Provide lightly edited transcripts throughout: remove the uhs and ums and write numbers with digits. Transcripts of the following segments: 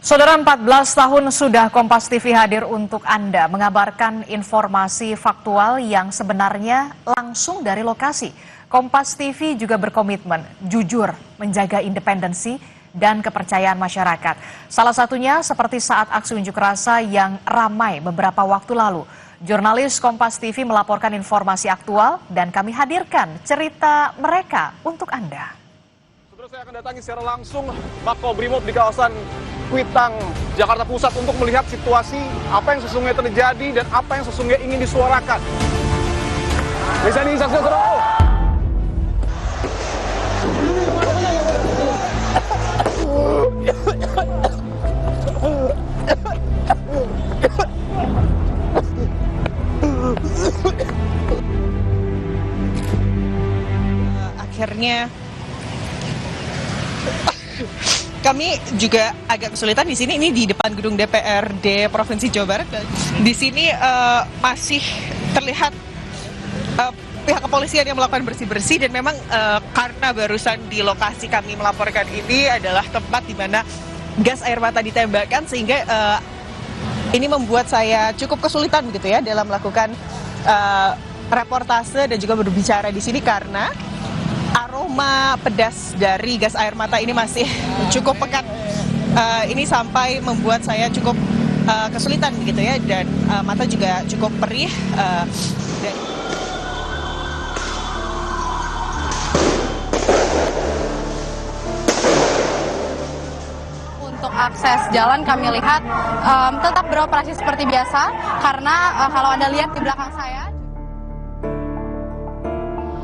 Saudara, 14 tahun sudah Kompas TV hadir untuk Anda mengabarkan informasi faktual yang sebenarnya langsung dari lokasi. Kompas TV juga berkomitmen jujur menjaga independensi dan kepercayaan masyarakat. Salah satunya seperti saat aksi unjuk rasa yang ramai beberapa waktu lalu. Jurnalis Kompas TV melaporkan informasi aktual dan kami hadirkan cerita mereka untuk Anda. Saudara, saya akan datangi secara langsung Makobrimob di kawasan Kuitang, Jakarta Pusat untuk melihat situasi apa yang sesungguhnya terjadi dan apa yang sesungguhnya ingin disuarakan. Bisa nih, saksi terus. Akhirnya kami juga agak kesulitan di sini. Ini di depan gedung DPRD Provinsi Jawa Barat. Di sini masih terlihat pihak kepolisian yang melakukan bersih-bersih, dan memang karena barusan di lokasi kami melaporkan ini adalah tempat di mana gas air mata ditembakkan, sehingga ini membuat saya cukup kesulitan begitu ya dalam melakukan reportase dan juga berbicara di sini karena aroma pedas dari gas air mata ini masih cukup pekat. Ini sampai membuat saya cukup kesulitan begitu ya, dan mata juga cukup perih. Untuk akses jalan kami lihat tetap beroperasi seperti biasa, karena kalau Anda lihat di belakang saya,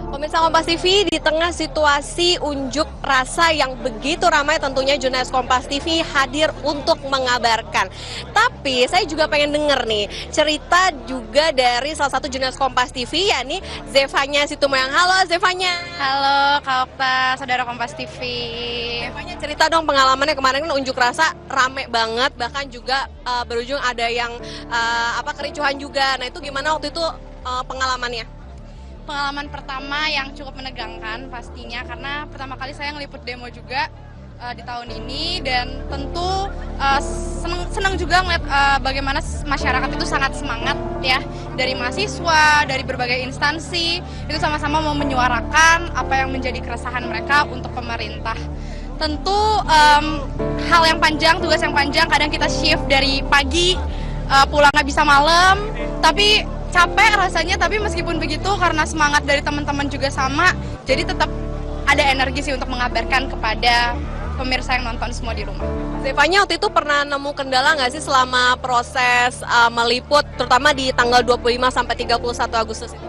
pemirsa Kompas TV, di tengah situasi unjuk rasa yang begitu ramai, tentunya jurnalis Kompas TV hadir untuk mengabarkan. Tapi saya juga pengen denger nih cerita juga dari salah satu jurnalis Kompas TV, yakni Zevanya Situmayang. Halo Zevanya. halo Kak Okta, saudara Kompas TV. Zevanya, cerita dong pengalamannya kemarin kan unjuk rasa rame banget, bahkan juga berujung ada yang kericuhan juga. Nah, itu gimana waktu itu pengalamannya? Pengalaman pertama yang cukup menegangkan pastinya, karena pertama kali saya ngeliput demo juga di tahun ini, dan tentu senang juga ngeliat bagaimana masyarakat itu sangat semangat ya, dari mahasiswa, dari berbagai instansi itu sama-sama mau menyuarakan apa yang menjadi keresahan mereka untuk pemerintah. Tentu hal yang panjang, tugas yang panjang, kadang kita shift dari pagi pulang nggak bisa malam, tapi capek rasanya. Tapi meskipun begitu, karena semangat dari teman-teman juga sama, jadi tetap ada energi sih untuk mengabarkan kepada pemirsa yang nonton semua di rumah. Zevanya, waktu itu pernah nemu kendala nggak sih selama proses meliput, terutama di tanggal 25 sampai 31 Agustus itu?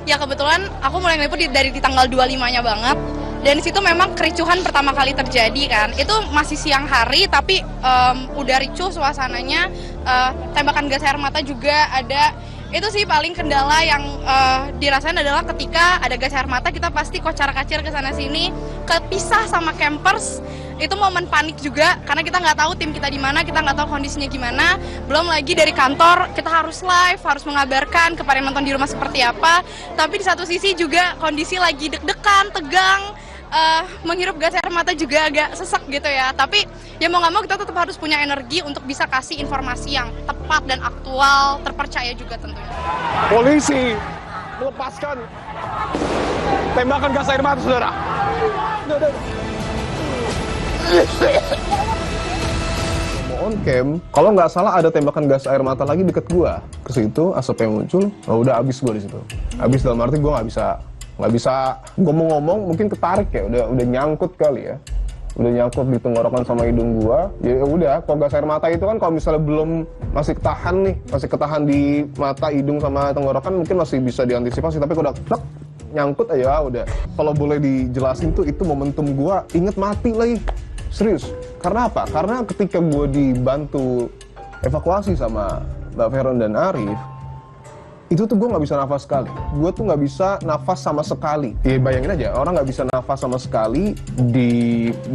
Ya, kebetulan aku mulai ngeliput dari di tanggal 25-nya banget, dan di situ memang kericuhan pertama kali terjadi kan. Itu masih siang hari, tapi udah ricuh suasananya, tembakan gas air mata juga ada. Itu sih paling kendala yang dirasain adalah ketika ada gas air mata, kita pasti kocar-kacir ke sana sini, kepisah sama campers. Itu momen panik juga, karena kita nggak tahu tim kita di mana, kita nggak tahu kondisinya gimana. Belum lagi dari kantor kita harus live, harus mengabarkan kepada yang nonton di rumah seperti apa. Tapi di satu sisi juga kondisi lagi deg-degan, tegang, menghirup gas air mata juga agak sesek gitu ya. Tapi ya mau nggak mau kita tetap harus punya energi untuk bisa kasih informasi yang tepat dan aktual, terpercaya juga tentunya. Polisi melepaskan tembakan gas air mata, saudara. On cam, kalau nggak salah ada tembakan gas air mata lagi deket gua. Ke situ asapnya muncul, udah abis gua di situ. Abis dalam arti gua nggak bisa ngomong-ngomong, mungkin ketarik ya, udah nyangkut kali ya, udah nyangkut di tenggorokan sama hidung gua. Ya udah, kalau gas air mata itu kan kalau misalnya belum masih ketahan di mata, hidung sama tenggorokan, mungkin masih bisa diantisipasi. Tapi kalau udah plek, nyangkut aja udah. Kalau boleh dijelasin tuh, itu momentum gua inget mati lagi, serius. Karena apa? Karena ketika gua dibantu evakuasi sama Mbak Veron dan Arif, itu tuh gue nggak bisa nafas sekali. Gue tuh nggak bisa nafas sama sekali. Ya bayangin aja, orang nggak bisa nafas sama sekali,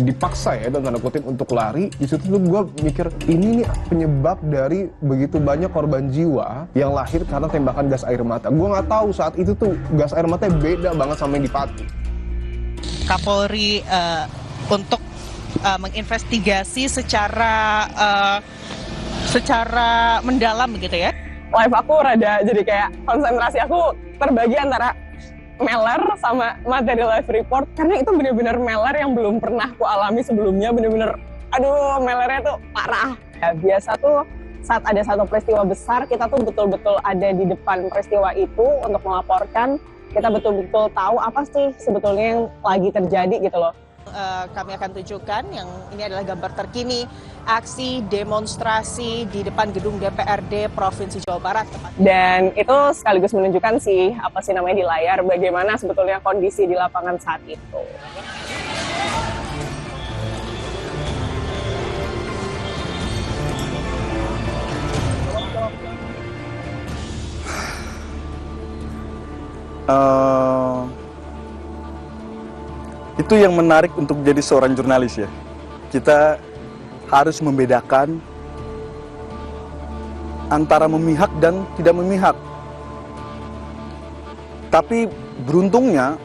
dipaksa ya dalam tanda kutip untuk lari. Di situ tuh gue mikir, ini nih penyebab dari begitu banyak korban jiwa yang lahir karena tembakan gas air mata. Gue nggak tahu saat itu tuh gas air matanya beda banget sama yang di Pati. Kapolri untuk menginvestigasi secara mendalam begitu ya. Live aku rada jadi kayak konsentrasi aku terbagi antara Meller sama materi live report, karena itu bener-bener Meller yang belum pernah aku alami sebelumnya. Bener-bener aduh, Mellernya tuh parah ya. Biasa tuh saat ada satu peristiwa besar, kita tuh betul-betul ada di depan peristiwa itu untuk melaporkan. Kita betul-betul tahu apa sih sebetulnya yang lagi terjadi gitu loh. Kami akan tunjukkan yang ini adalah gambar terkini aksi demonstrasi di depan gedung DPRD Provinsi Jawa Barat. Dan itu sekaligus menunjukkan sih apa sih namanya di layar bagaimana sebetulnya kondisi di lapangan saat itu. Itu yang menarik untuk jadi seorang jurnalis ya. Kita harus membedakan antara memihak dan tidak memihak. Tapi beruntungnya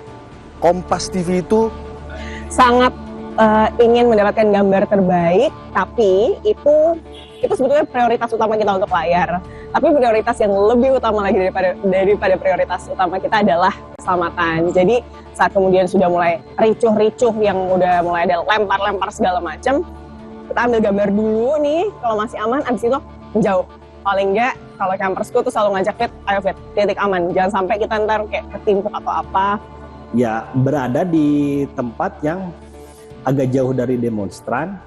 Kompas TV itu sangat ingin mendapatkan gambar terbaik, tapi itu sebetulnya prioritas utama kita untuk layar. Tapi prioritas yang lebih utama lagi daripada prioritas utama kita adalah keselamatan. Jadi saat kemudian sudah mulai ricuh-ricuh yang udah mulai ada lempar-lempar segala macam, kita ambil gambar dulu nih, kalau masih aman, abis itu menjauh. Paling enggak, kalau campersku tuh selalu ngajak Fit, ayo Fit, titik aman. Jangan sampai kita ntar kayak ketimpuk atau apa. Ya, berada di tempat yang agak jauh dari demonstran,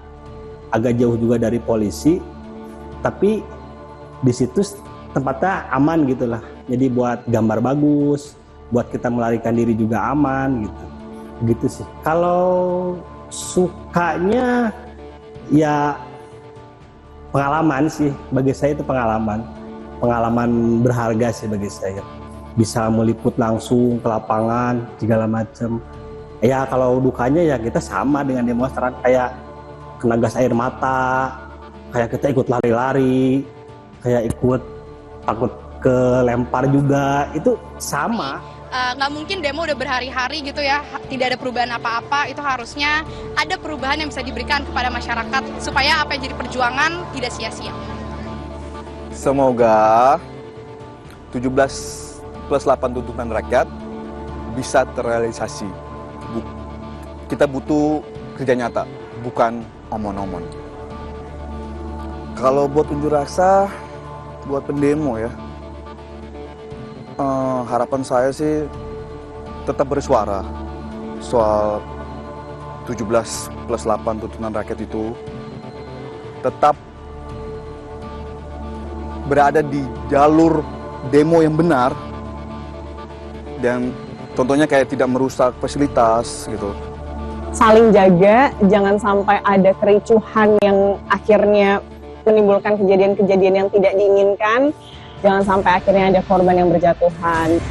agak jauh juga dari polisi, tapi di situ tempatnya aman gitulah. Jadi buat gambar bagus, buat kita melarikan diri juga aman gitu. Gitu sih. Kalau sukanya ya pengalaman sih, bagi saya itu pengalaman berharga sih bagi saya. Bisa meliput langsung ke lapangan segala macam. Ya kalau dukanya ya kita sama dengan demonstran, kayak kena gas air mata, kayak kita ikut lari-lari, kayak ikut takut kelempar juga, itu sama. Nggak mungkin demo udah berhari-hari gitu ya, tidak ada perubahan apa-apa. Itu harusnya ada perubahan yang bisa diberikan kepada masyarakat supaya apa yang jadi perjuangan tidak sia-sia. semoga 17+8 tuntutan rakyat bisa terrealisasi. Kita butuh kerja nyata, bukan omon-omon. Kalau buat unjuk rasa, buat pendemo ya, harapan saya sih tetap bersuara soal 17+8 tuntutan rakyat itu, tetap berada di jalur demo yang benar, dan contohnya kayak tidak merusak fasilitas gitu. Saling jaga, jangan sampai ada kericuhan yang akhirnya menimbulkan kejadian-kejadian yang tidak diinginkan. Jangan sampai akhirnya ada korban yang berjatuhan.